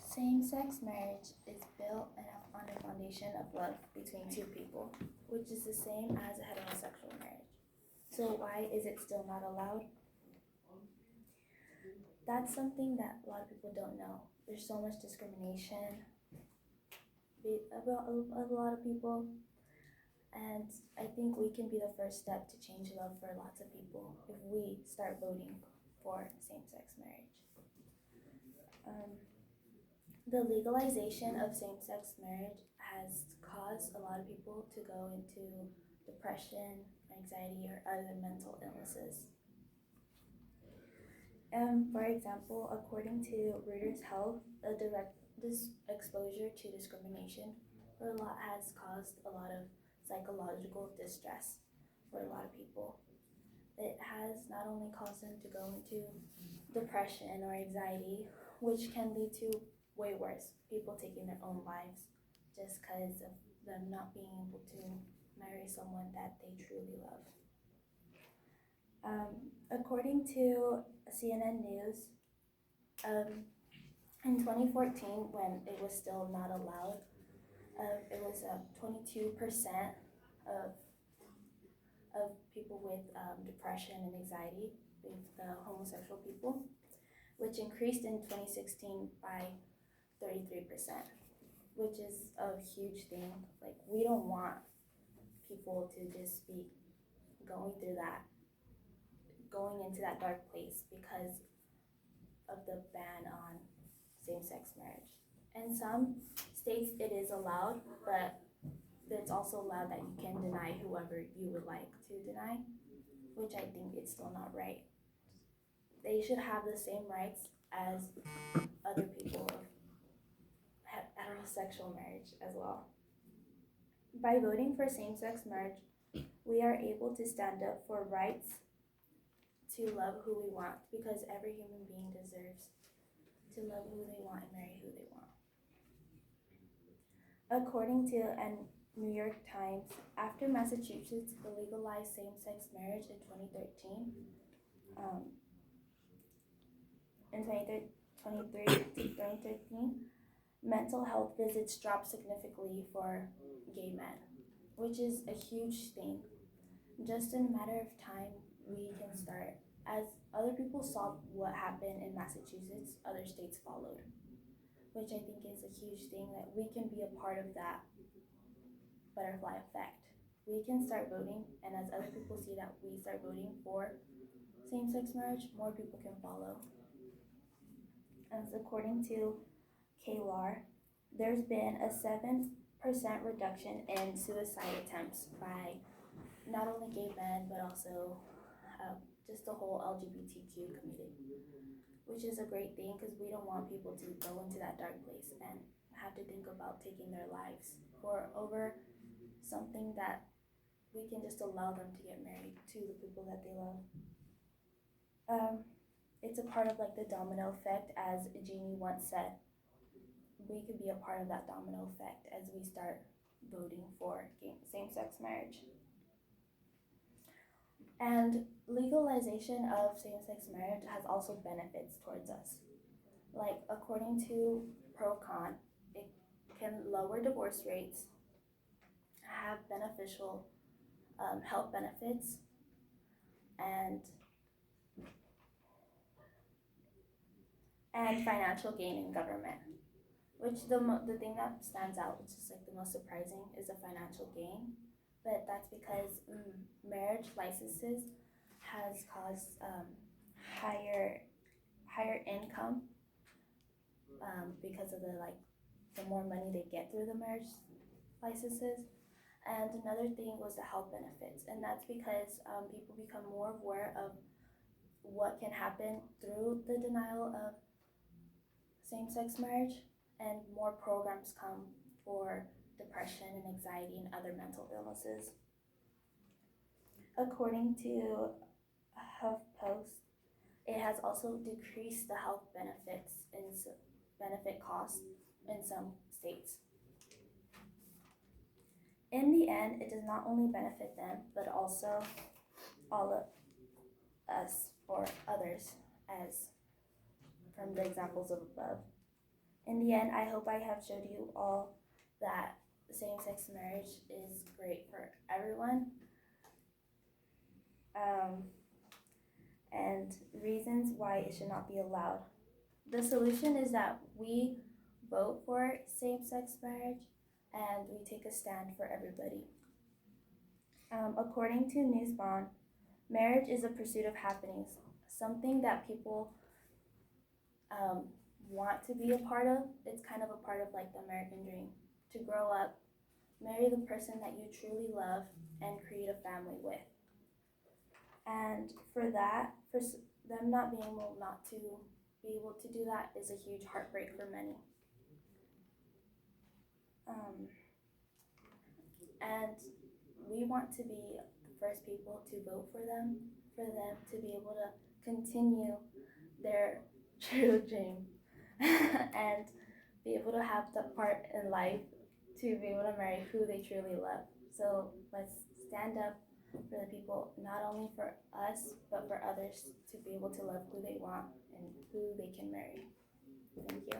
Same-sex marriage is built on a foundation of love between two people, which is the same as a heterosexual marriage. So why is it still not allowed? That's something that a lot of people don't know. There's so much discrimination about a lot of people, and I think we can be the first step to change love for lots of people if we start voting for same-sex marriage. Um, the legalization of same-sex marriage has caused a lot of people to go into depression, anxiety, or other mental illnesses. For example, according to Reuters Health, a direct exposure to discrimination for a lot has caused a lot of psychological distress for a lot of people. It has not only caused them to go into depression or anxiety, which can lead to way worse, people taking their own lives just because of them not being able to marry someone that they truly love. According to CNN News, in 2014, when it was still not allowed, it was 22% of people with depression and anxiety with the homosexual people, which increased in 2016 by 33%, which is a huge thing. Like, we don't want people to just be going through that, going into that dark place because of the ban on same-sex marriage. In some states it is allowed, but it's also allowed that you can deny whoever you would like to deny, which I think it's still not right. They should have the same rights as other people of heterosexual marriage as well. By voting for same-sex marriage, we are able to stand up for rights to love who we want, because every human being deserves to love who they want and marry who they want. According to a New York Times, after Massachusetts legalized same-sex marriage in 2013, in 2013, mental health visits dropped significantly for gay men, which is a huge thing. Just in a matter of time, we can start. As other people saw what happened in Massachusetts, other states followed, which I think is a huge thing, that we can be a part of that butterfly effect. We can start voting, and as other people see that we start voting for same-sex marriage, more people can follow. As according to KLAR, there's been a 7% reduction in suicide attempts by not only gay men, but also just the whole LGBTQ community, which is a great thing, because we don't want people to go into that dark place and have to think about taking their lives for over something that we can just allow them to get married to the people that they love. It's a part of like the domino effect, as Jeannie once said. We could be a part of that domino effect as we start voting for same-sex marriage. And legalization of same-sex marriage has also benefits towards us. Like, according to ProCon, it can lower divorce rates, have beneficial health benefits, and financial gain in government. Which the thing that stands out, which is like the most surprising, is the financial gain. But that's because marriage licenses has caused higher income because of the more money they get through the marriage licenses. And another thing was the health benefits, and that's because people become more aware of what can happen through the denial of same-sex marriage, and more programs come for depression and anxiety and other mental illnesses. According to HuffPost, it has also decreased the health benefits and benefit costs in some states. In the end, it does not only benefit them, but also all of us or others, as from the examples of above. In the end, I hope I have showed you all that same-sex marriage is great for everyone, and reasons why it should not be allowed. The solution is that we vote for same-sex marriage and we take a stand for everybody. According to Nussbaum, marriage is a pursuit of happiness, something that people want to be a part of. It's kind of a part of like the American dream, to grow up, marry the person that you truly love, and create a family with. And for that, for them not being able not to be able to do that is a huge heartbreak for many. And we want to be the first people to vote for them to be able to continue their true dream and be able to have the part in life to be able to marry who they truly love. So let's stand up for the people, not only for us, but for others to be able to love who they want and who they can marry. Thank you.